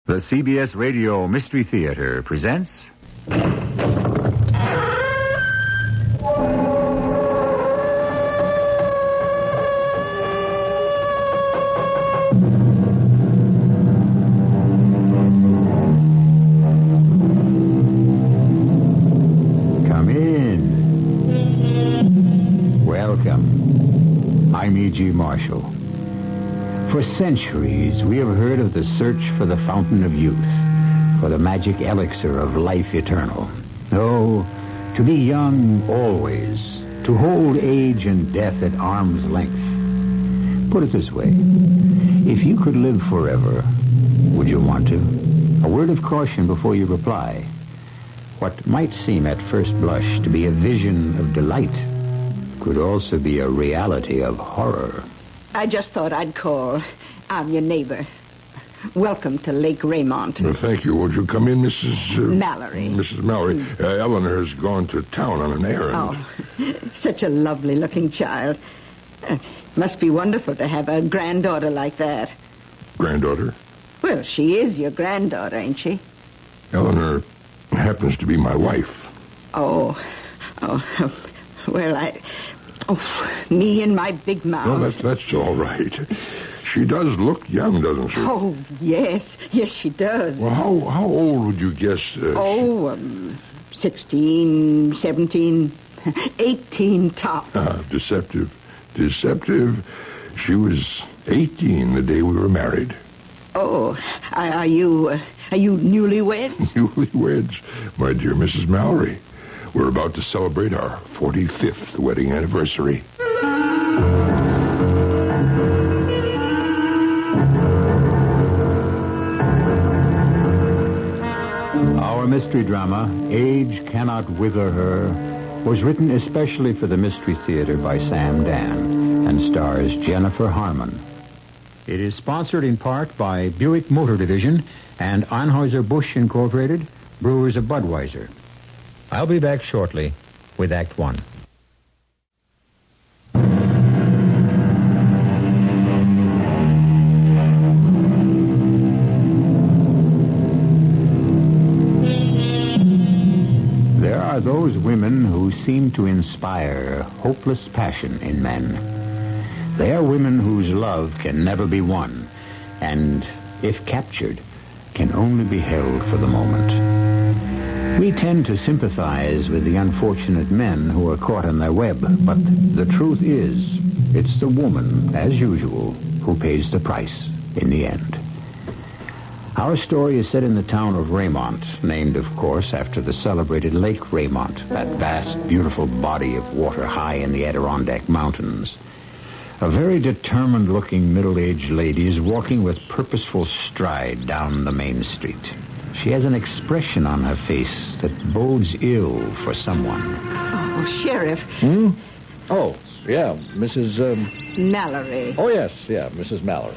The CBS Radio Mystery Theater presents... Come in. Welcome. I'm E.G. Marshall. For centuries, we have heard of the search for the fountain of youth, for the magic elixir of life eternal. Oh, to be young always, to hold age and death at arm's length. Put it this way, if you could live forever, would you want to? A word of caution before you reply. What might seem at first blush to be a vision of delight could also be a reality of horror. I just thought I'd call. I'm your neighbor. Welcome to Lake Raymont. Well, thank you. Would you come in, Mrs. Mallory. Mrs. Mallory. Eleanor's gone to town on an errand. Oh, such a lovely-looking child. Must be wonderful to have a granddaughter like that. Granddaughter? Well, she is your granddaughter, ain't she? Eleanor happens to be my wife. Oh, well, me and my big mouth. No, that's all right. She does look young, doesn't she? Oh, yes, she does. Well, how old would you guess? 16, 17, 18 tops. Deceptive. She was 18 the day we were married. Oh, are you newlyweds? Newlyweds, my dear Mrs. Mallory. We're about to celebrate our 45th wedding anniversary. Our mystery drama, Age Cannot Wither Her, was written especially for the Mystery Theater by Sam Dan and stars Jennifer Harmon. It is sponsored in part by Buick Motor Division and Anheuser-Busch Incorporated, Brewers of Budweiser. I'll be back shortly with Act One. There are those women who seem to inspire hopeless passion in men. They are women whose love can never be won, and, if captured, can only be held for the moment. We tend to sympathize with the unfortunate men who are caught in their web, but the truth is, it's the woman, as usual, who pays the price in the end. Our story is set in the town of Raymont, named, of course, after the celebrated Lake Raymont, that vast, beautiful body of water high in the Adirondack Mountains. A very determined-looking middle-aged lady is walking with purposeful stride down the main street. She has an expression on her face that bodes ill for someone. Oh, Sheriff. Oh, yeah, Mrs. Mallory. Oh, yes, Mrs. Mallory.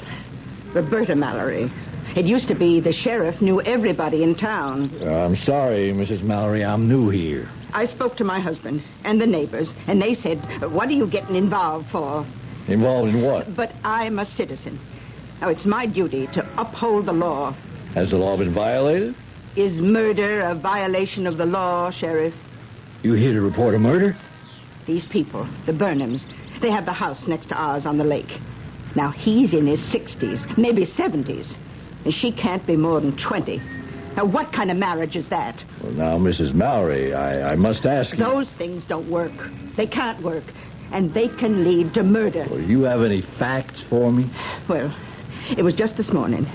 Roberta Mallory. It used to be the sheriff knew everybody in town. I'm sorry, Mrs. Mallory, I'm new here. I spoke to my husband and the neighbors, and they said, what are you getting involved for? Involved in what? But I'm a citizen. Now, it's my duty to uphold the law. Has the law been violated? Is murder a violation of the law, Sheriff? You here to report a murder? These people, the Burnhams, they have the house next to ours on the lake. Now, he's in his 60s, maybe 70s, and she can't be more than 20. Now, what kind of marriage is that? Well, now, Mrs. Mallory, I must ask you... Those things don't work. They can't work, and they can lead to murder. Well, you have any facts for me? Well, it was just this morning.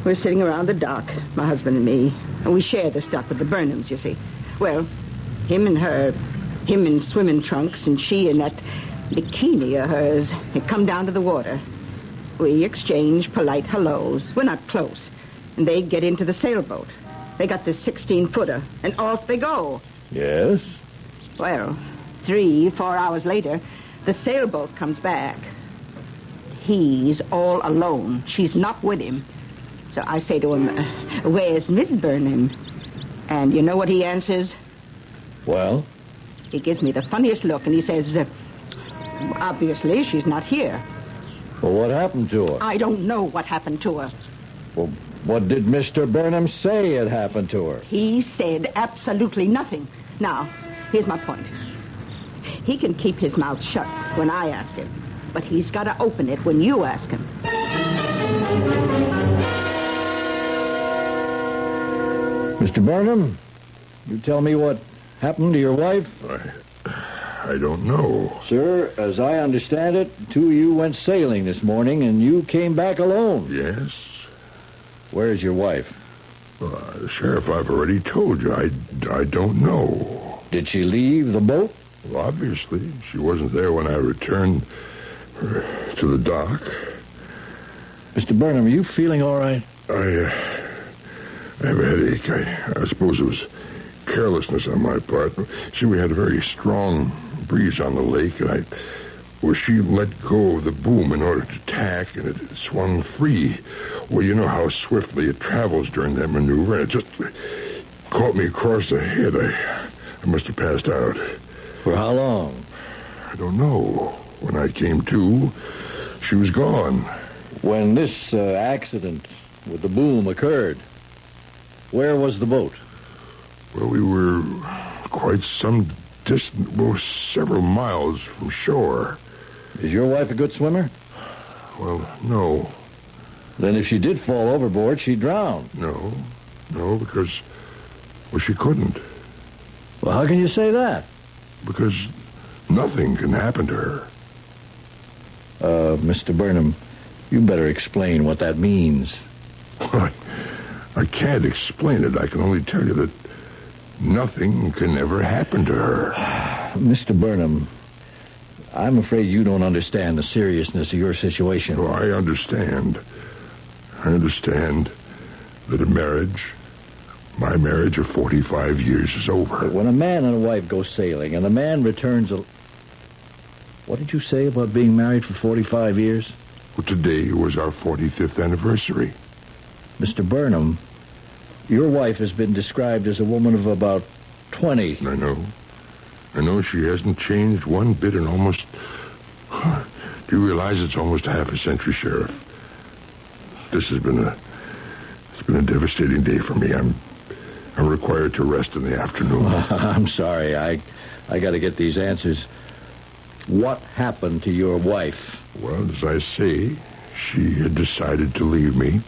We're sitting around the dock, my husband and me, and we share this dock with the Burnhams, you see. Well, him and her, him in swimming trunks, and she in that bikini of hers, they come down to the water. We exchange polite hellos. We're not close. And they get into the sailboat. They got this 16-footer, and off they go. Yes? Well, 3-4 hours later, the sailboat comes back. He's all alone. She's not with him. So I say to him, where's Miss Burnham? And you know what he answers? Well? He gives me the funniest look, and he says, obviously, she's not here. Well, what happened to her? I don't know what happened to her. Well, what did Mr. Burnham say had happened to her? He said absolutely nothing. Now, here's my point. He can keep his mouth shut when I ask him, but he's got to open it when you ask him. Mr. Burnham, you tell me what happened to your wife? I don't know. Sir, as I understand it, two of you went sailing this morning and you came back alone. Yes? Where's your wife? Sheriff, I've already told you. I don't know. Did she leave the boat? Well, obviously. She wasn't there when I returned to the dock. Mr. Burnham, are you feeling all right? I have a headache. I suppose it was carelessness on my part. See, we had a very strong breeze on the lake, and she let go of the boom in order to tack, and it swung free. Well, you know how swiftly it travels during that maneuver, and it just caught me across the head. I must have passed out. For how long? I don't know. When I came to, she was gone. When this accident with the boom occurred, where was the boat? Well, we were quite some distance, well, several miles from shore. Is your wife a good swimmer? Well, no. Then if she did fall overboard, she'd drown. No, because, well, she couldn't. Well, how can you say that? Because nothing can happen to her. Mr. Burnham, you better explain what that means. I can't explain it. I can only tell you that nothing can ever happen to her. Mr. Burnham, I'm afraid you don't understand the seriousness of your situation. Oh, I understand. I understand that my marriage of 45 years is over. But when a man and a wife go sailing and the man returns What did you say about being married for 45 years? Well, today was our 45th anniversary. Mr. Burnham, your wife has been described as a woman of about 20. I know she hasn't changed one bit in almost... Do you realize it's almost half a century, Sheriff? This has been a devastating day for me. I'm required to rest in the afternoon. I'm sorry. I got to get these answers. What happened to your wife? Well, as I say, she had decided to leave me.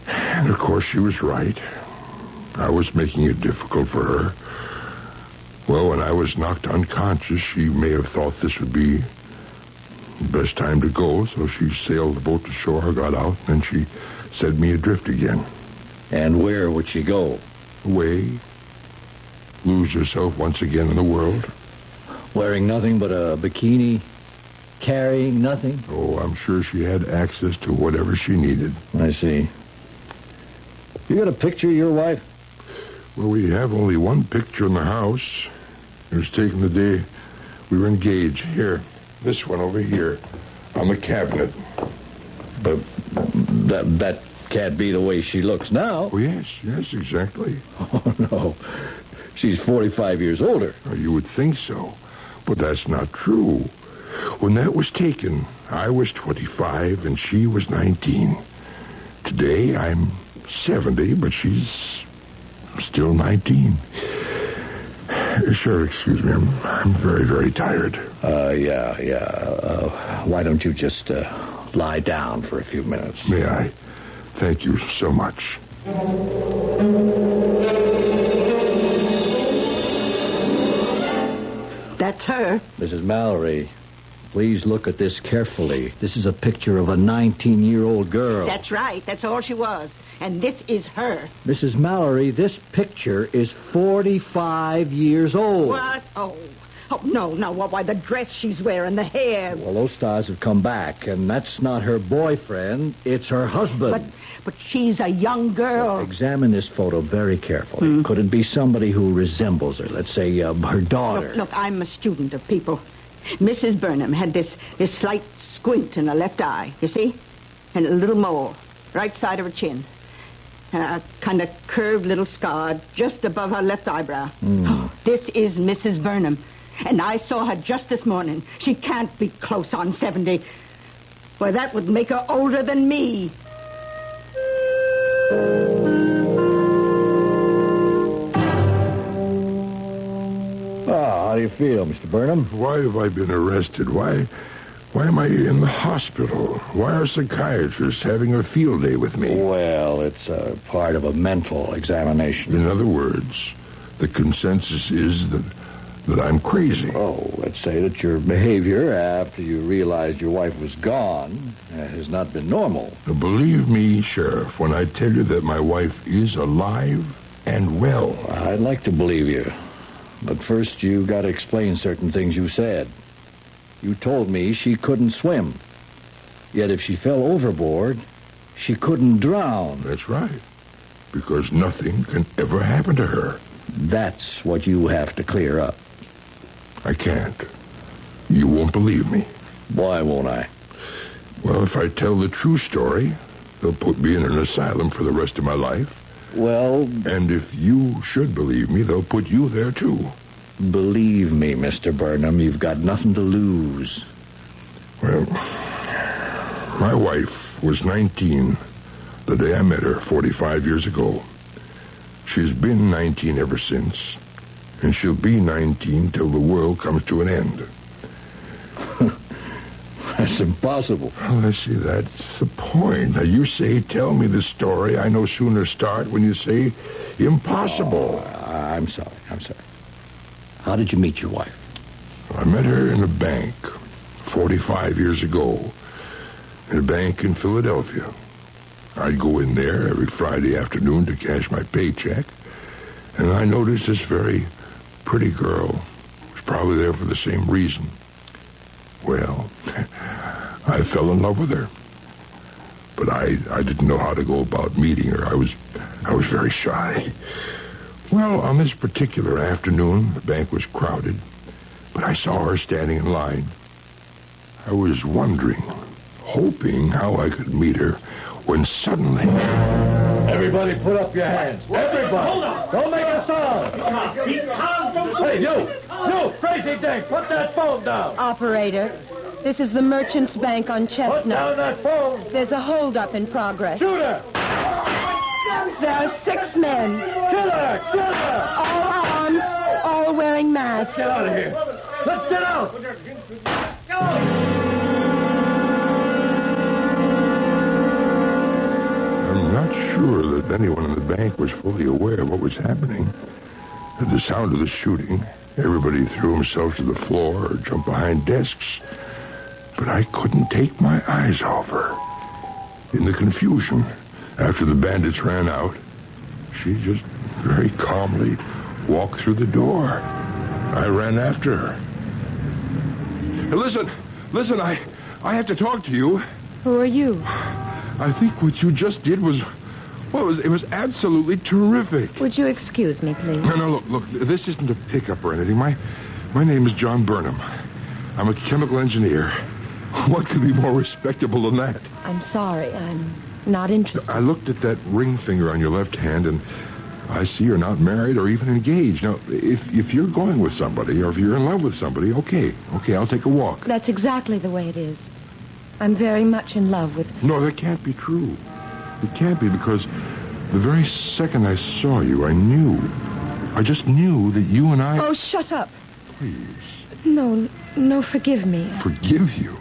And, of course, she was right. I was making it difficult for her. Well, when I was knocked unconscious, she may have thought this would be the best time to go, so she sailed the boat to shore, got out, and she set me adrift again. And where would she go? Away. Lose herself once again in the world. Wearing nothing but a bikini? Carrying nothing? Oh, I'm sure she had access to whatever she needed. I see. You got a picture of your wife? Well, we have only one picture in the house. It was taken the day we were engaged. Here, this one over here, on the cabinet. But that can't be the way she looks now. Oh, yes, exactly. Oh, no. She's 45 years older. Oh, you would think so, but that's not true. When that was taken, I was 25 and she was 19. Today, I'm 70, but she's still 19. Sure, excuse me. I'm very, very tired. Yeah. Why don't you just lie down for a few minutes? May I? Thank you so much. That's her. Mrs. Mallory, please look at this carefully. This is a picture of a 19-year-old girl. That's right. That's all she was. And this is her. Mrs. Mallory, this picture is 45 years old. What? Oh, no. Why, the dress she's wearing, the hair. Well, those stars have come back, and that's not her boyfriend. It's her husband. But she's a young girl. Well, examine this photo very carefully. Could it be somebody who resembles her? Let's say her daughter. Look, I'm a student of people. Mrs. Burnham had this slight squint in her left eye, you see? And a little mole, right side of her chin. And a kind of curved little scar just above her left eyebrow. Oh, this is Mrs. Burnham. And I saw her just this morning. She can't be close on 70. Well, that would make her older than me. you feel, Mr. Burnham? Why have I been arrested? Why am I in the hospital? Why are psychiatrists having a field day with me? Well, it's part of a mental examination. In other words, the consensus is that I'm crazy. Oh, let's say that your behavior after you realized your wife was gone has not been normal. Now, believe me, Sheriff, when I tell you that my wife is alive and well. I'd like to believe you. But first, you got to explain certain things you said. You told me she couldn't swim. Yet if she fell overboard, she couldn't drown. That's right. Because nothing can ever happen to her. That's what you have to clear up. I can't. You won't believe me. Why won't I? Well, if I tell the true story, they'll put me in an asylum for the rest of my life. Well... And if you should believe me, they'll put you there, too. Believe me, Mr. Burnham, you've got nothing to lose. Well, my wife was 19 the day I met her 45 years ago. She's been 19 ever since. And she'll be 19 till the world comes to an end. That's impossible. Well, I see, that's the point. Now, you say, tell me the story. I no sooner start when you say, impossible. Oh, I'm sorry. How did you meet your wife? I met her in a bank 45 years ago. In a bank in Philadelphia. I'd go in there every Friday afternoon to cash my paycheck. And I noticed this very pretty girl was probably there for the same reason. Well, I fell in love with her. But I didn't know how to go about meeting her. I was very shy. Well, on this particular afternoon, the bank was crowded, but I saw her standing in line. I was wondering, hoping how I could meet her, when suddenly... Everybody put up your hands. Everybody. Hold on. Don't make a sound. Hey, you, crazy thing, put that phone down. Operator, this is the Merchants Bank on Chestnut. Put down that phone. There's a holdup in progress. Shoot her. There are 6 men. Kill her. All armed, all wearing masks. Get out of here. Let's get out. I'm not sure that anyone in the bank was fully aware of what was happening. At the sound of the shooting, everybody threw himself to the floor or jumped behind desks. But I couldn't take my eyes off her. In the confusion, after the bandits ran out, she just very calmly walked through the door. I ran after her. Listen, I have to talk to you. Who are you? I think what you just did was, well, it was absolutely terrific. Would you excuse me, please? No, look, this isn't a pickup or anything. My name is John Burnham. I'm a chemical engineer. What could be more respectable than that? I'm sorry, I'm not interested. I looked at that ring finger on your left hand, and I see you're not married or even engaged. Now, if you're going with somebody or if you're in love with somebody, okay, I'll take a walk. That's exactly the way it is. I'm very much in love with... No, that can't be true. It can't be, because the very second I saw you, I just knew that you and I... Oh, shut up. Please. No, forgive me. Forgive you?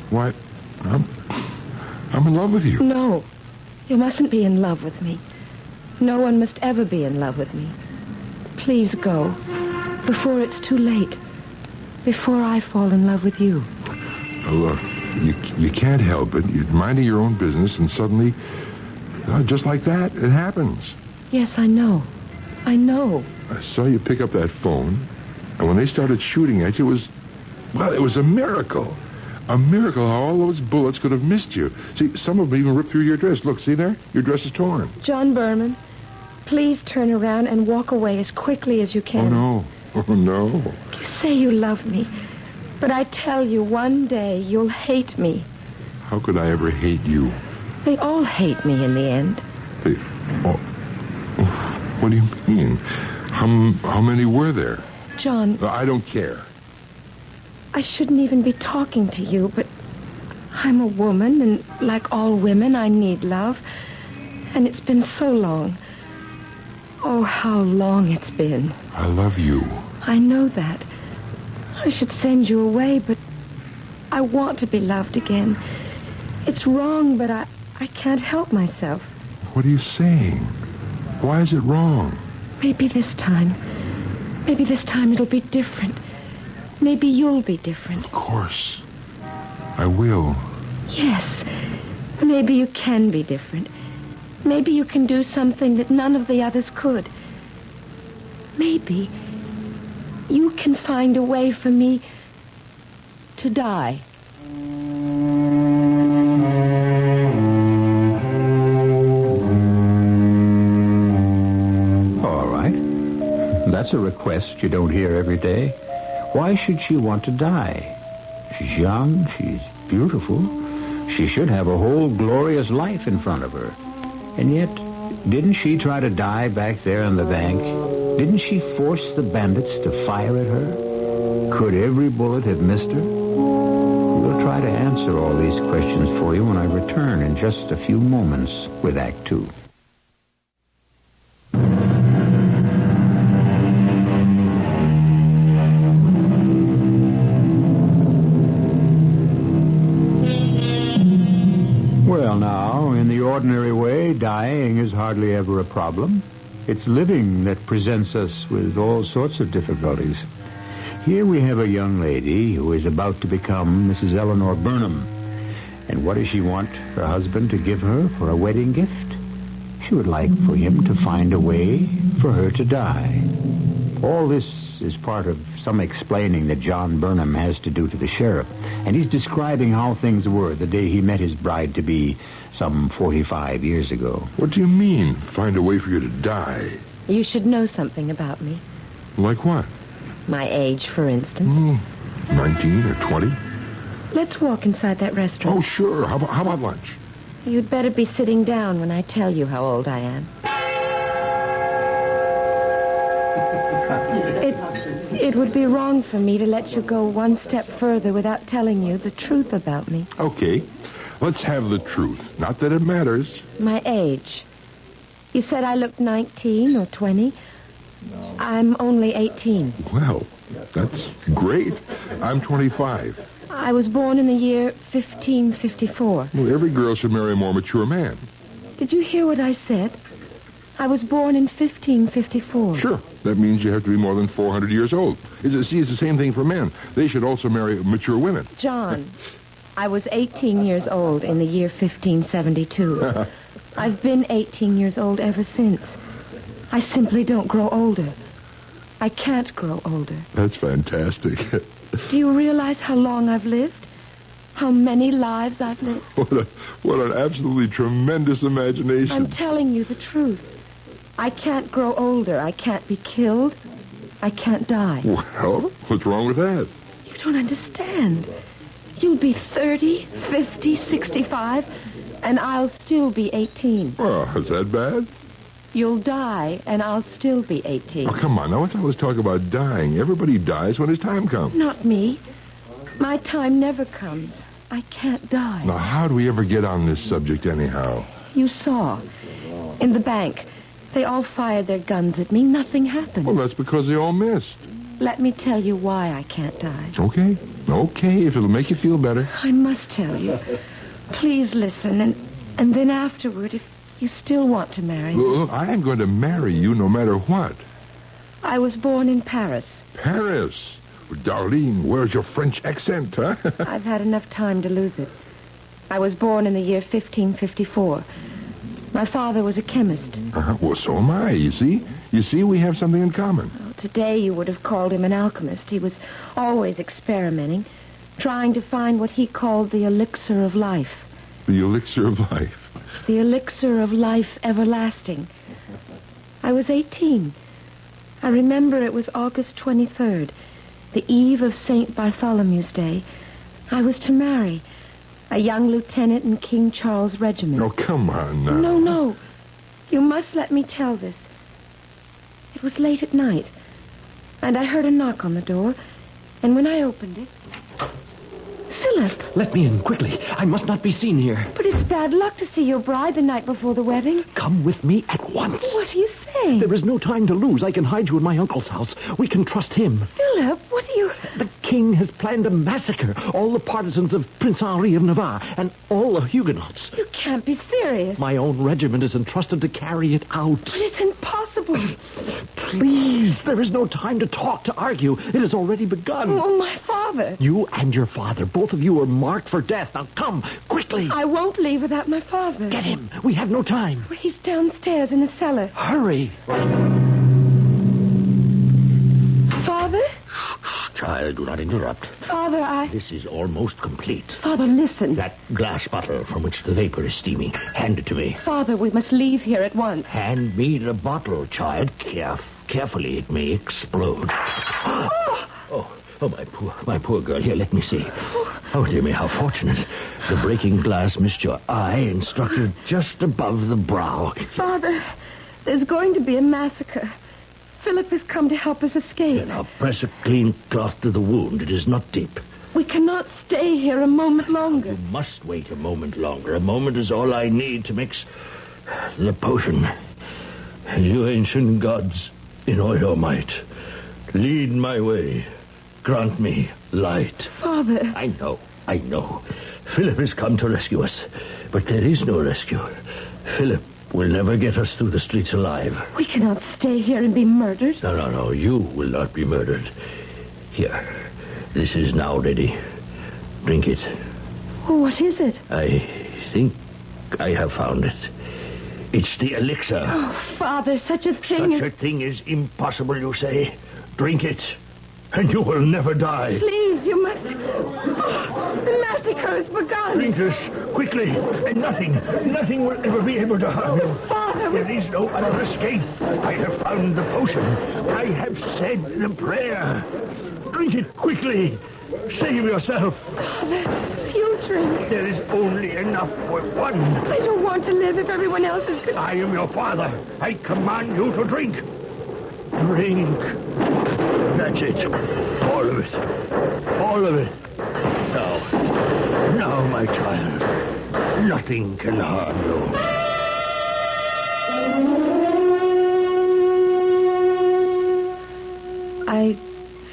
Why, I'm in love with you. No, you mustn't be in love with me. No one must ever be in love with me. Please go, before it's too late. Before I fall in love with you. Now, look, you can't help it. You're minding your own business, and suddenly, just like that, it happens. Yes, I know. I saw you pick up that phone, and when they started shooting at you, it was a miracle. A miracle how all those bullets could have missed you. See, some of them even ripped through your dress. Look, see there? Your dress is torn. John Berman, please turn around and walk away as quickly as you can. Oh, no. You say you love me, but I tell you, one day you'll hate me. How could I ever hate you? They all hate me in the end. What do you mean? How many were there? John... I don't care. I shouldn't even be talking to you, but I'm a woman, and like all women, I need love. And it's been so long. Oh, how long it's been. I love you. I know that. I should send you away, but I want to be loved again. It's wrong, but I can't help myself. What are you saying? Why is it wrong? Maybe this time it'll be different. Maybe you'll be different. Of course. I will. Yes. Maybe you can be different. Maybe you can do something that none of the others could. Maybe you can find a way for me to die. All right. That's a request you don't hear every day. Why should she want to die? She's young. She's beautiful. She should have a whole glorious life in front of her. And yet, didn't she try to die back there on the bank? Didn't she force the bandits to fire at her? Could every bullet have missed her? We'll try to answer all these questions for you when I return in just a few moments with Act Two. Well, now, in the ordinary way, dying is hardly ever a problem. It's living that presents us with all sorts of difficulties. Here we have a young lady who is about to become Mrs. Eleanor Burnham. And what does she want her husband to give her for a wedding gift? She would like for him to find a way for her to die. All this is part of some explaining that John Burnham has to do to the sheriff. And he's describing how things were the day he met his bride-to-be some 45 years ago. What do you mean, find a way for you to die? You should know something about me. Like what? My age, for instance. 19 or 20? Let's walk inside that restaurant. Oh, sure. How about lunch? You'd better be sitting down when I tell you how old I am. It would be wrong for me to let you go one step further without telling you the truth about me. Okay. Let's have the truth. Not that it matters. My age. You said I looked 19 or 20. I'm only 18. Well, that's great. I'm 25. I was born in the year 1554. Well, every girl should marry a more mature man. Did you hear what I said? I was born in 1554. Sure. That means you have to be more than 400 years old. It's the same thing for men. They should also marry mature women. John, I was 18 years old in the year 1572. I've been 18 years old ever since. I simply don't grow older. I can't grow older. That's fantastic. Do you realize how long I've lived? How many lives I've lived? What an absolutely tremendous imagination. I'm telling you the truth. I can't grow older. I can't be killed. I can't die. Well, what's wrong with that? You don't understand. You'll be 30, 50, 65, and I'll still be 18. Well, is that bad? You'll die, and I'll still be 18. Oh, come on. Now, let's always talk about dying. Everybody dies when his time comes. Not me. My time never comes. I can't die. Now, how do we ever get on this subject anyhow? You saw. In the bank. They all fired their guns at me. Nothing happened. Well, that's because they all missed. Let me tell you why I can't die. Okay. Okay, if it'll make you feel better. I must tell you. Please listen, and then afterward, if you still want to marry me. Look, I am going to marry you no matter what. I was born in Paris. Paris? Darlene, where's your French accent, huh? I've had enough time to lose it. I was born in the year 1554. My father was a chemist. Well, so am I, you see? You see, we have something in common. Well, today you would have called him an alchemist. He was always experimenting, trying to find what he called the elixir of life. The elixir of life? The elixir of life everlasting. I was 18. I remember it was August 23rd, the eve of St. Bartholomew's Day. I was to marry a young lieutenant in King Charles' regiment. Oh, come on now. No. You must let me tell this. It was late at night, and I heard a knock on the door, and when I opened it... Philip. Let me in, quickly. I must not be seen here. But it's bad luck to see your bride the night before the wedding. Come with me at once. What are you saying? There is no time to lose. I can hide you in my uncle's house. We can trust him. Philip, what are you... The king has planned a massacre. All the partisans of Prince Henri of Navarre and all the Huguenots. You can't be serious. My own regiment is entrusted to carry it out. But it's impossible. Please, there is no time to talk, to argue. It has already begun. Oh, my father. You and your father, both of you are marked for death. Now come, quickly. I won't leave without my father. Get him. We have no time. He's downstairs in the cellar. Hurry. Father? Child, do not interrupt. Father, This is almost complete. Father, listen. That glass bottle from which the vapor is steaming. Hand it to me. Father, we must leave here at once. Hand me the bottle, child. Carefully, it may explode. Oh, my poor girl. Here, let me see. Oh, dear me, how fortunate. The breaking glass missed your eye and struck you just above the brow. Father, there's going to be a massacre. Philip has come to help us escape. Now, press a clean cloth to the wound. It is not deep. We cannot stay here a moment longer. You must wait a moment longer. A moment is all I need to mix the potion. You ancient gods, in all your might, lead my way. Grant me light. Father. I know. Philip has come to rescue us. But there is no rescue. Philip will never get us through the streets alive. We cannot stay here and be murdered. No. You will not be murdered. Here. This is now ready. Drink it. Oh, what is it? I think I have found it. It's the elixir. Oh, Father, such a thing Such a thing is impossible, you say? Drink it, and you will never die. Please, you must... The massacre has begun. Drink this quickly, and nothing will ever be able to harm you. Father... There is no other escape. I have found the potion. I have said the prayer. Drink it quickly. Save yourself. Father, you drink. There is only enough for one. I don't want to live if everyone else is good. I am your father. I command you to drink. Drink. That's it. All of it. All of it. Now, my child. Nothing can harm you. I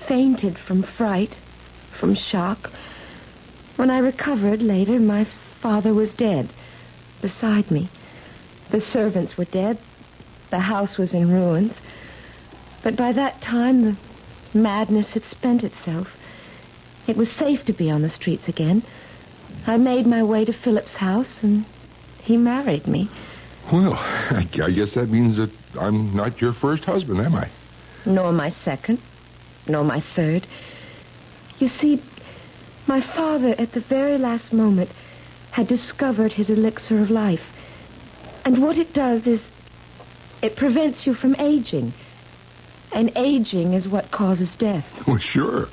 fainted from fright, from shock. When I recovered later, my father was dead, beside me. The servants were dead. The house was in ruins. But by that time, the madness had spent itself. It was safe to be on the streets again. I made my way to Philip's house, and he married me. Well, I guess that means that I'm not your first husband, am I? Nor my second, nor my third. You see, my father, at the very last moment, had discovered his elixir of life. And what it does is it prevents you from aging. And aging is what causes death. Well, sure.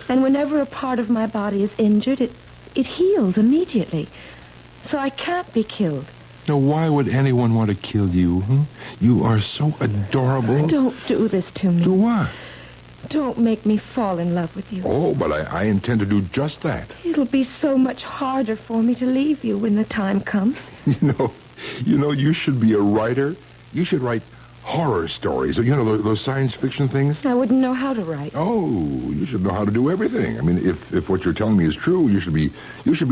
And whenever a part of my body is injured, it heals immediately. So I can't be killed. Now, why would anyone want to kill you? You are so adorable. Don't do this to me. Do what? Don't make me fall in love with you. Oh, but I intend to do just that. It'll be so much harder for me to leave you when the time comes. You know, you should be a writer. You should write horror stories. You know, those science fiction things. I wouldn't know how to write. Oh, you should know how to do everything. I mean, if what you're telling me is true, you should be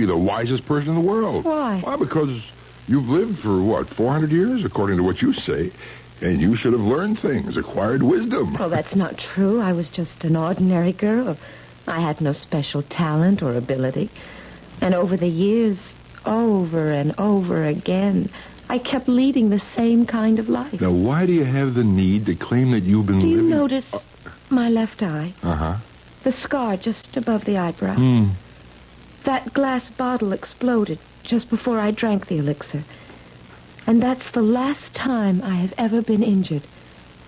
the wisest person in the world. Why? Well, because you've lived for, 400 years, according to what you say, and you should have learned things, acquired wisdom. Well, that's not true. I was just an ordinary girl. I had no special talent or ability. And over the years, over and over again, I kept leading the same kind of life. Now, why do you have the need to claim that you've been living... Do you notice my left eye? Uh-huh. The scar just above the eyebrow? That glass bottle exploded just before I drank the elixir. And that's the last time I have ever been injured.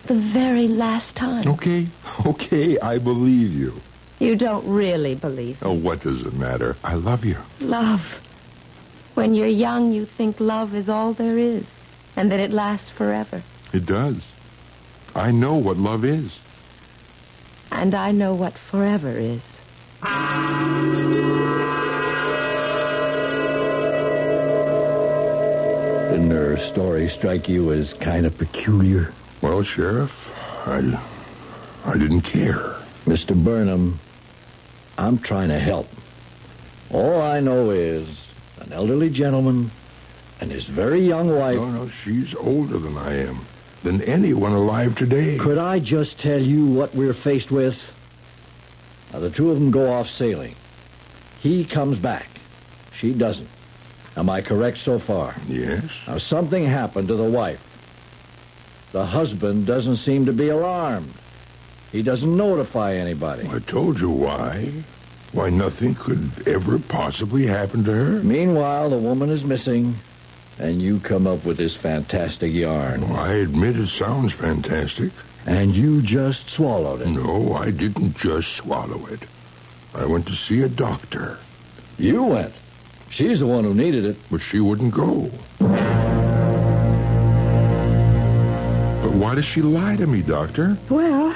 The very last time. Okay, I believe you. You don't really believe me. Oh, what does it matter? I love you. Love. When you're young, you think love is all there is, and that it lasts forever. It does. I know what love is. And I know what forever is. story strike you as kind of peculiar? Well, Sheriff, I didn't care. Mr. Burnham, I'm trying to help. All I know is an elderly gentleman and his very young wife... No, she's older than I am. Than anyone alive today. Could I just tell you what we're faced with? Now, the two of them go off sailing. He comes back. She doesn't. Am I correct so far? Yes. Now, something happened to the wife. The husband doesn't seem to be alarmed. He doesn't notify anybody. I told you why. Why nothing could ever possibly happen to her. Meanwhile, the woman is missing, and you come up with this fantastic yarn. Well, I admit it sounds fantastic. And you just swallowed it. No, I didn't just swallow it. I went to see a doctor. You went? She's the one who needed it. But she wouldn't go. But why does she lie to me, Doctor? Well,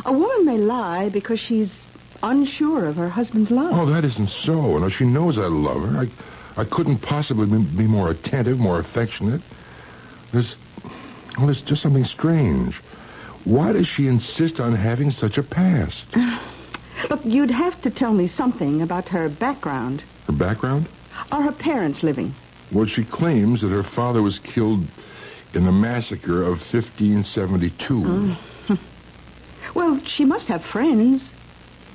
a woman may lie because she's unsure of her husband's love. Oh, that isn't so. No, she knows I love her. I couldn't possibly be more attentive, more affectionate. There's just something strange. Why does she insist on having such a past? Look, you'd have to tell me something about her background. Her background? Are her parents living? Well, she claims that her father was killed in the massacre of 1572. Well, she must have friends.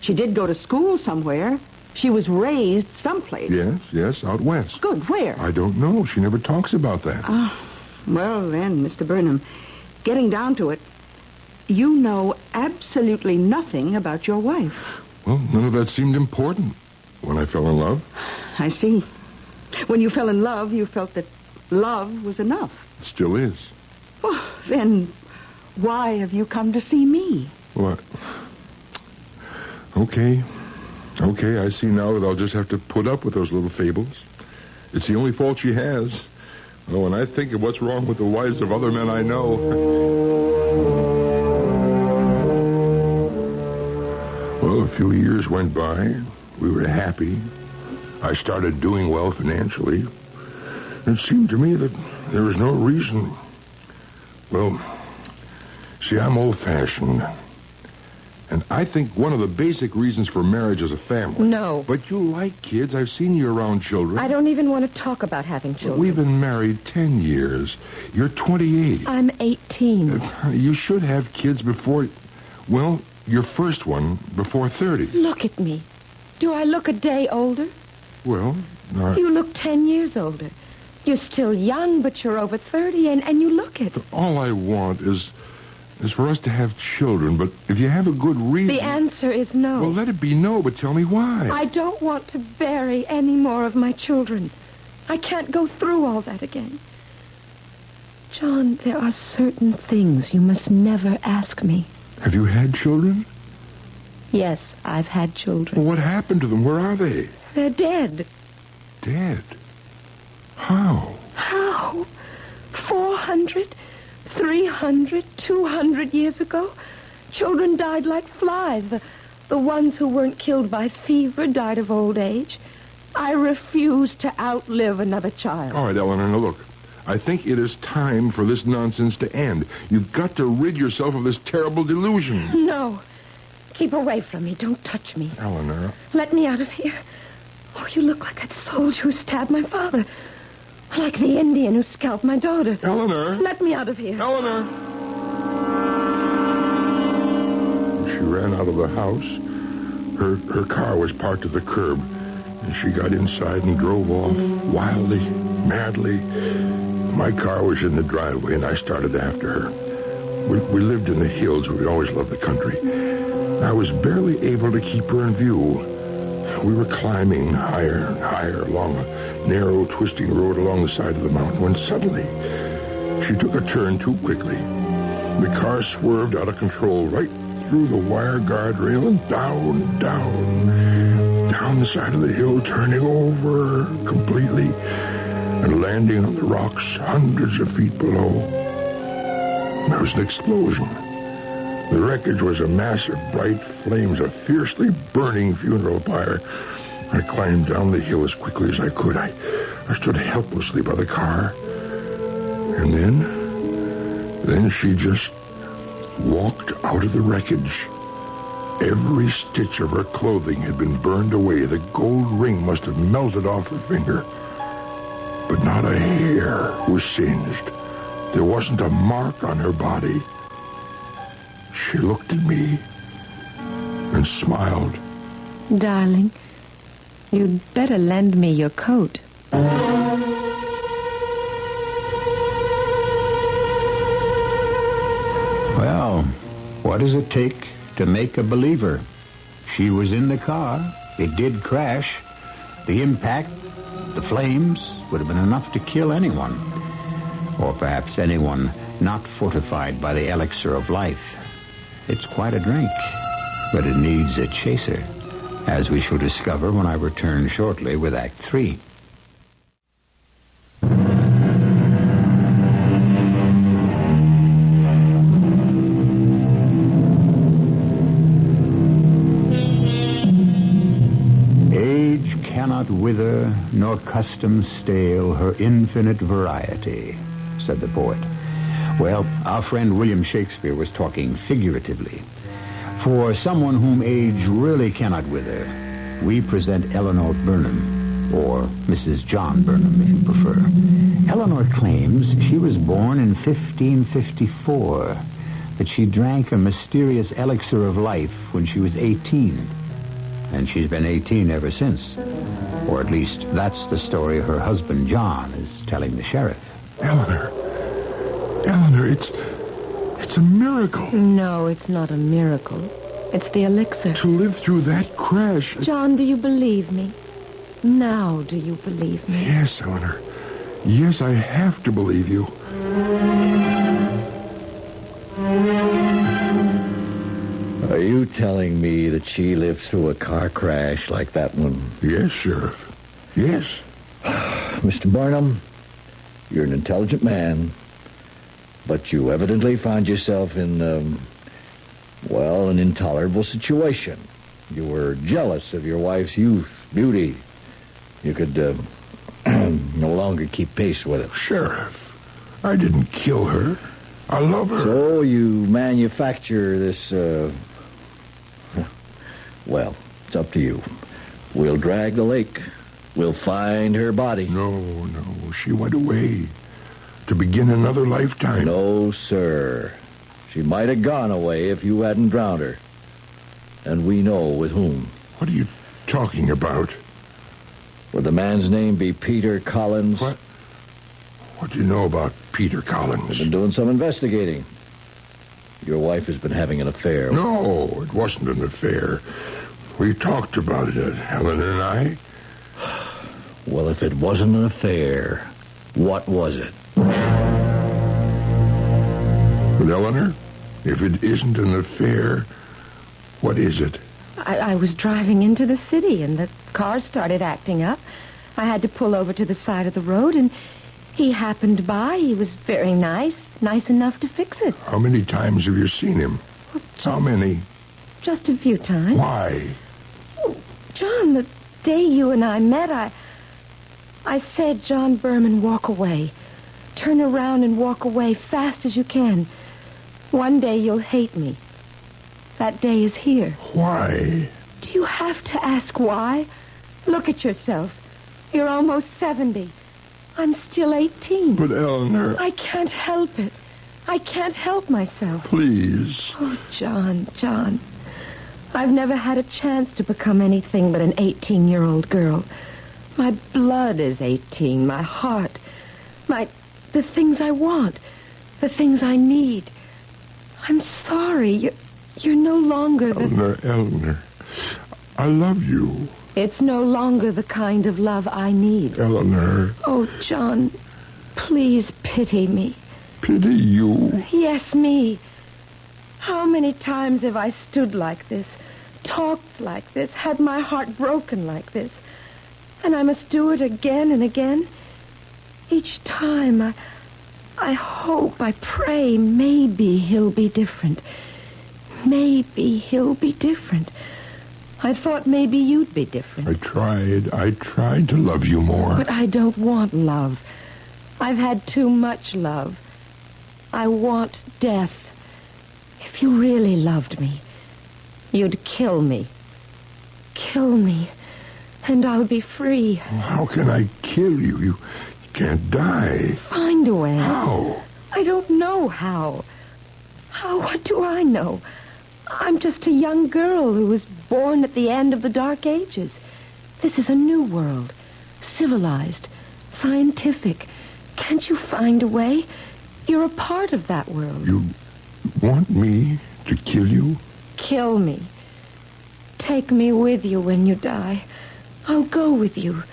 She did go to school somewhere. She was raised someplace. Yes, out west. Good, where? I don't know. She never talks about that. Well, then, Mr. Burnham, getting down to it, you know absolutely nothing about your wife. Well, none of that seemed important when I fell in love. I see. When you fell in love, you felt that love was enough. It still is. Well, then why have you come to see me? What? Okay, I see now that I'll just have to put up with those little fables. It's the only fault she has. Oh, and I think of what's wrong with the wives of other men I know. Well, a few years went by. We were happy. I started doing well financially. It seemed to me that there was no reason. Well, see, I'm old-fashioned. And I think one of the basic reasons for marriage is a family. No. But you like kids. I've seen you around children. I don't even want to talk about having children. We've been married 10 years. You're 28. I'm 18. You should have kids before... Well, your first one before 30. Look at me. Do I look a day older? Well, You look 10 years older. You're still young, but you're over 30, and you look it. all I want is for us to have children, but if you have a good reason... The answer is no. Well, let it be no, but tell me why. I don't want to bury any more of my children. I can't go through all that again. John, there are certain things you must never ask me. Have you had children? Yes, I've had children. Well, what happened to them? Where are they? They're dead. Dead? How? How? 400, 300, 200 years ago? Children died like flies. The ones who weren't killed by fever died of old age. I refuse to outlive another child. All right, Eleanor, now look. I think it is time for this nonsense to end. You've got to rid yourself of this terrible delusion. No. Keep away from me. Don't touch me. Eleanor. Let me out of here. Oh, you look like that soldier who stabbed my father. Like the Indian who scalped my daughter. Eleanor. Let me out of here. Eleanor. She ran out of the house. Her car was parked at the curb. And she got inside and drove off wildly, madly. My car was in the driveway, and I started after her. We lived in the hills. We always loved the country. I was barely able to keep her in view. We were climbing higher and higher along a narrow, twisting road along the side of the mountain when suddenly she took a turn too quickly. The car swerved out of control right through the wire guardrail and down the side of the hill, turning over completely and landing on the rocks hundreds of feet below. There was an explosion. The wreckage was a mass of bright flames, a fiercely burning funeral pyre. I climbed down the hill as quickly as I could. I stood helplessly by the car. And then she just walked out of the wreckage. Every stitch of her clothing had been burned away. The gold ring must have melted off her finger. But not a hair was singed. There wasn't a mark on her body. She looked at me and smiled. Darling, you'd better lend me your coat. Well, what does it take to make a believer? She was in the car. It did crash. The impact, the flames, would have been enough to kill anyone. Or perhaps anyone not fortified by the elixir of life. It's quite a drink, but it needs a chaser, as we shall discover when I return shortly with Act 3. Age cannot wither, nor custom stale her infinite variety, said the poet. Well, our friend William Shakespeare was talking figuratively. For someone whom age really cannot wither, we present Eleanor Burnham, or Mrs. John Burnham, if you prefer. Eleanor claims she was born in 1554, that she drank a mysterious elixir of life when she was 18. And she's been 18 ever since. Or at least that's the story her husband John is telling the sheriff. Eleanor, it's a miracle. No, it's not a miracle. It's the elixir. To live through that crash. John, do you believe me? Now do you believe me? Yes, Eleanor. Yes, I have to believe you. Are you telling me that she lived through a car crash like that one? Yes, Sheriff. Yes. Mr. Burnham, you're an intelligent man, but you evidently found yourself in, an intolerable situation. You were jealous of your wife's youth, beauty. You could no longer keep pace with it. Sheriff, I didn't kill her. I love her. So you manufacture this, well, it's up to you. We'll drag the lake. We'll find her body. No. She went away to begin another lifetime. No, sir. She might have gone away if you hadn't drowned her. And we know with whom. What are you talking about? Would the man's name be Peter Collins? What? What do you know about Peter Collins? I've been doing some investigating. Your wife has been having an affair. No, it wasn't an affair. We talked about it, Helen and I. Well, if it wasn't an affair, what was it? But, Eleanor, if it isn't an affair, what is it? I was driving into the city, and the car started acting up. I had to pull over to the side of the road, and he happened by. He was very nice enough to fix it. How many times have you seen him? Well, How many? Just a few times. Why? Oh, John, the day you and I met, I said, John Berman, walk away. Turn around and walk away fast as you can. One day you'll hate me. That day is here. Why? Do you have to ask why? Look at yourself. You're almost 70. I'm still 18. But, Eleanor... I can't help it. I can't help myself. Please. Oh, John. I've never had a chance to become anything but an 18-year-old girl. My blood is 18. My heart. The things I want. The things I need. I'm sorry. You're no longer the... Eleanor. I love you. It's no longer the kind of love I need. Eleanor. Oh, John, please pity me. Pity you? Yes, me. How many times have I stood like this, talked like this, had my heart broken like this? And I must do it again and again. Each time, I hope, I pray, maybe he'll be different. Maybe he'll be different. I thought maybe you'd be different. I tried to love you more. But I don't want love. I've had too much love. I want death. If you really loved me, you'd kill me. Kill me, and I'll be free. How can I kill you? You can't die. Find a way. How? I don't know how. What do I know? I'm just a young girl who was born at the end of the Dark Ages. This is a new world. Civilized. Scientific. Can't you find a way? You're a part of that world. You want me to kill you? Kill me. Take me with you when you die. I'll go with you.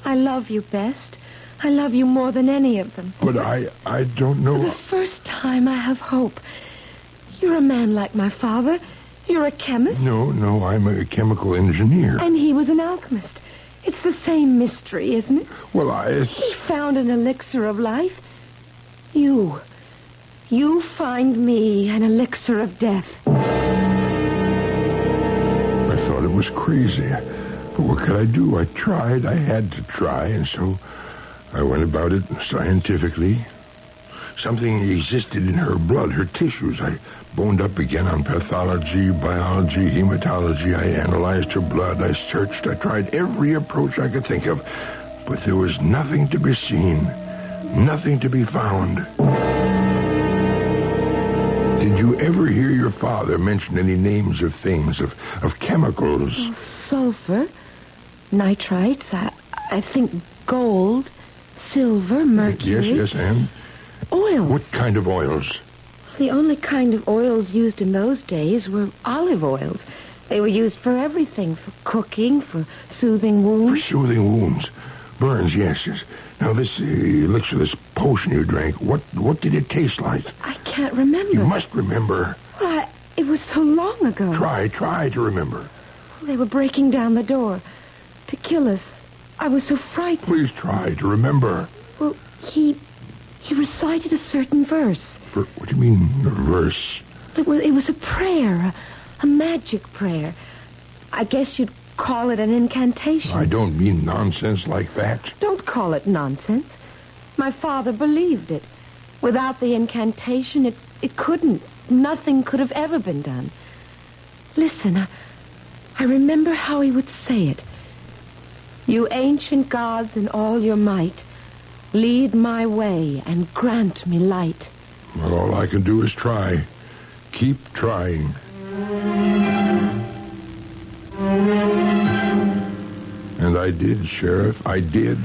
I love you best. I love you more than any of them. But I don't know. For the first time, I have hope. You're a man like my father. You're a chemist. No, I'm a chemical engineer. And he was an alchemist. It's the same mystery, isn't it? Well, He found an elixir of life. You find me an elixir of death. I thought it was crazy. But what could I do? I tried. I had to try, and so I went about it scientifically. Something existed in her blood, her tissues. I boned up again on pathology, biology, hematology. I analyzed her blood. I searched. I tried every approach I could think of. But there was nothing to be seen. Nothing to be found. Did you ever hear your father mention any names of things, of chemicals? Sulfur, nitrites, I think gold, silver, mercury. Yes, and? Oils. What kind of oils? The only kind of oils used in those days were olive oils. They were used for everything, for cooking, for soothing wounds. For soothing wounds. Burns, yes. Now, this elixir, this potion you drank, what did it taste like? I can't remember. You must remember. Well, it was so long ago. Try to remember. They were breaking down the door to kill us. I was so frightened. Please try to remember. Well, he recited a certain verse. What do you mean, a verse? It was a prayer, a magic prayer. I guess you'd call it an incantation. I don't mean nonsense like that. Don't call it nonsense. My father believed it. Without the incantation, it couldn't. Nothing could have ever been done. Listen, I remember how he would say it. You ancient gods in all your might, lead my way and grant me light. Well, all I can do is try. Keep trying. And I did, Sheriff. I did.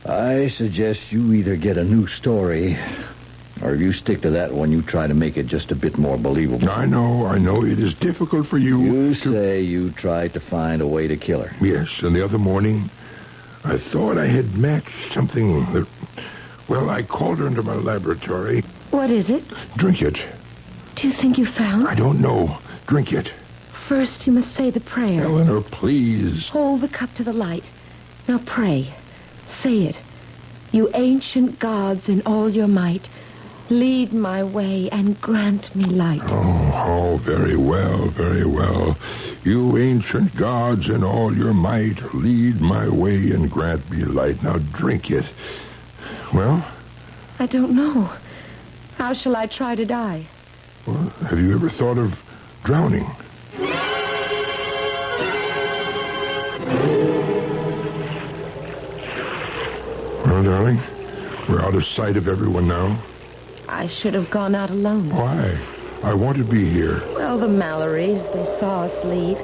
I suggest you either get a new story, or you stick to that one you try to make it just a bit more believable. I know. It is difficult for you. You say you tried to find a way to kill her. Yes, and the other morning, I thought I had matched something that... Well, I called her into my laboratory. What is it? Drink it. Do you think you found? I don't know. Drink it. First, you must say the prayer. Eleanor, please. Hold the cup to the light. Now pray. Say it. You ancient gods in all your might, lead my way and grant me light. Oh, very well, very well. You ancient gods in all your might, lead my way and grant me light. Now drink it. Well? I don't know. How shall I try to die? Well, have you ever thought of drowning? Well, darling, we're out of sight of everyone now. I should have gone out alone. Why? I want to be here. Well, the Mallorys, they saw us leave.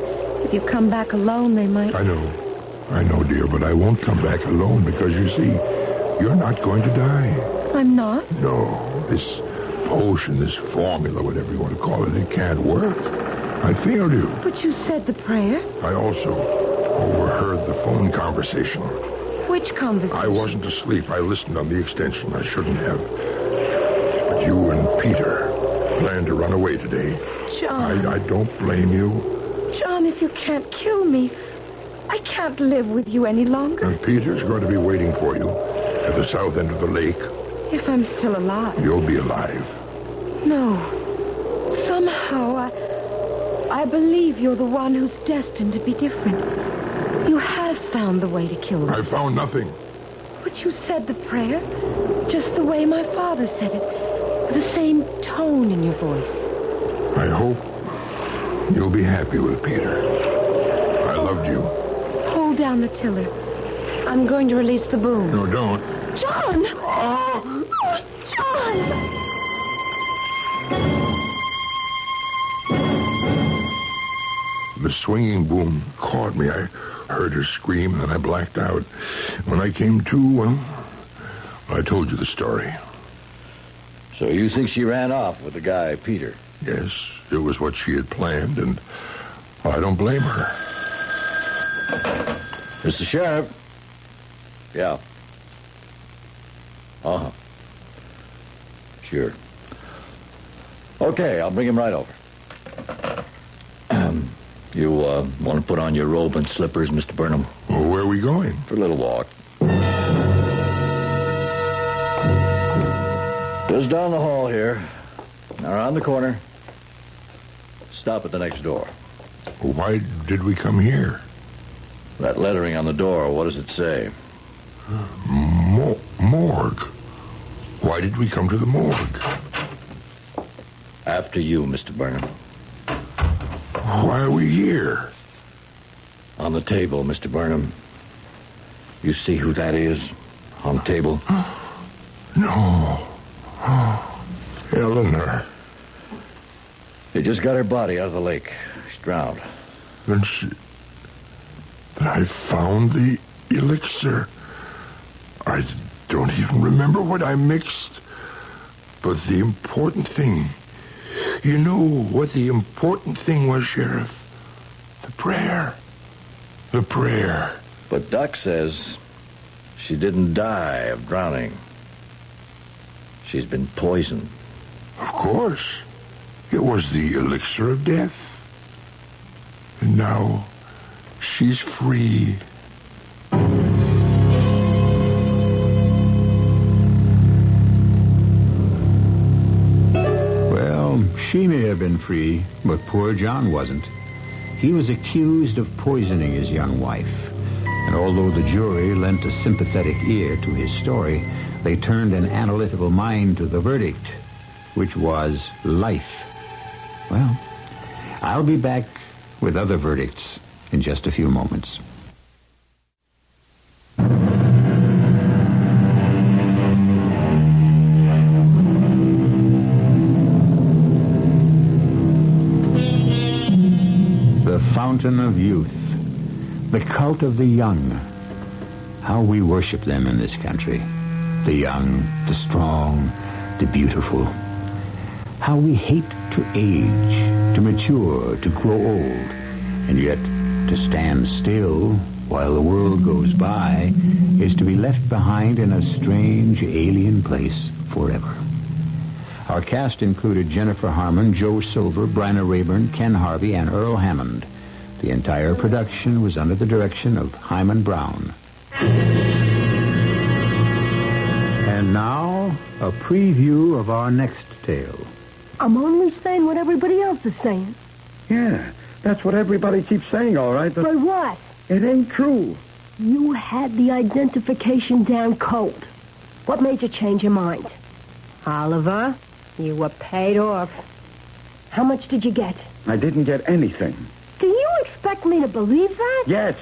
If you come back alone, they might... I know, dear, but I won't come back alone because, you see, you're not going to die. I'm not? No, this potion, this formula, whatever you want to call it, it can't work. I failed you. But you said the prayer. I also overheard the phone conversation. Which conversation? I wasn't asleep. I listened on the extension. I shouldn't have. But you and Peter planned to run away today. John. I don't blame you. John, if you can't kill me, I can't live with you any longer. And Peter's going to be waiting for you at the south end of the lake. If I'm still alive. You'll be alive. No. Somehow, I believe you're the one who's destined to be different. You have found the way to kill me. I found nothing. But you said the prayer just the way my father said it. With the same tone in your voice. I hope you'll be happy with Peter. I loved you. Hold down the tiller. I'm going to release the boom. No, don't. John! Oh! Oh, John! The swinging boom caught me. I heard her scream, and then I blacked out. When I came to, well, I told you the story. So you think she ran off with the guy, Peter? Yes, it was what she had planned, and I don't blame her. Mr. Sheriff? Yeah. Uh-huh. Sure. Okay, I'll bring him right over. You want to put on your robe and slippers, Mr. Burnham? Well, where are we going? For a little walk. Just down the hall here. Around the corner. Stop at the next door. Why did we come here? That lettering on the door, what does it say? Morgue. Why did we come to the morgue? After you, Mr. Burnham. Why are we here? On the table, Mr. Burnham. You see who that is? On the table? No. Oh, Eleanor. They just got her body out of the lake. She's drowned. Then I found the elixir. I don't even remember what I mixed. But the important thing... You know what the important thing was, Sheriff? The prayer. The prayer. But Doc says she didn't die of drowning. She's been poisoned. Of course. It was the elixir of death. And now she's free. She may have been free, but poor John wasn't. He was accused of poisoning his young wife. And although the jury lent a sympathetic ear to his story, they turned an analytical mind to the verdict, which was life. Well, I'll be back with other verdicts in just a few moments. Fountain of youth, the cult of the young. How we worship them in this country. The young, the strong, the beautiful. How we hate to age, to mature, to grow old, and yet to stand still while the world goes by is to be left behind in a strange, alien place forever. Our cast included Jennifer Harmon, Joe Silver, Bryna Rayburn, Ken Harvey, and Earl Hammond. The entire production was under the direction of Hyman Brown. And now, a preview of our next tale. I'm only saying what everybody else is saying. Yeah, that's what everybody keeps saying, all right. But what? It ain't true. You had the identification down cold. What made you change your mind? Oliver, you were paid off. How much did you get? I didn't get anything. Do you expect me to believe that? Yes.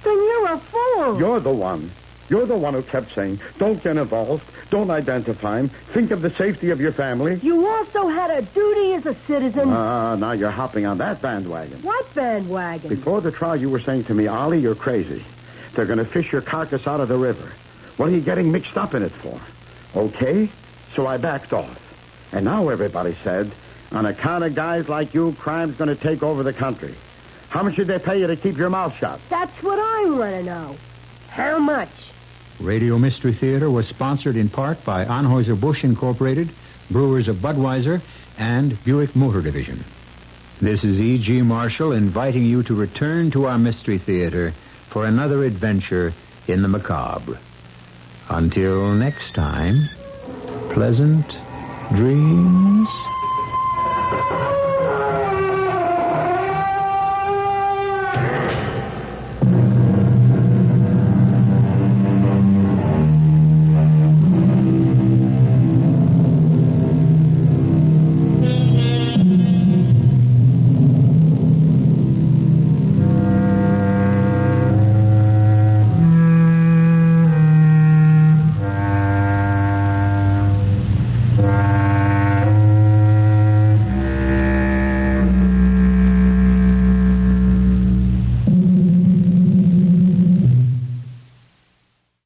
Then you're a fool. You're the one. You're the one who kept saying, don't get involved, don't identify him, think of the safety of your family. You also had a duty as a citizen. Now you're hopping on that bandwagon. What bandwagon? Before the trial, you were saying to me, Ollie, you're crazy. They're going to fish your carcass out of the river. What are you getting mixed up in it for? Okay, so I backed off. And now everybody said, on account of guys like you, crime's going to take over the country. How much did they pay you to keep your mouth shut? That's what I want to know. How much? Radio Mystery Theater was sponsored in part by Anheuser-Busch Incorporated, Brewers of Budweiser, and Buick Motor Division. This is E.G. Marshall inviting you to return to our Mystery Theater for another adventure in the macabre. Until next time, pleasant dreams.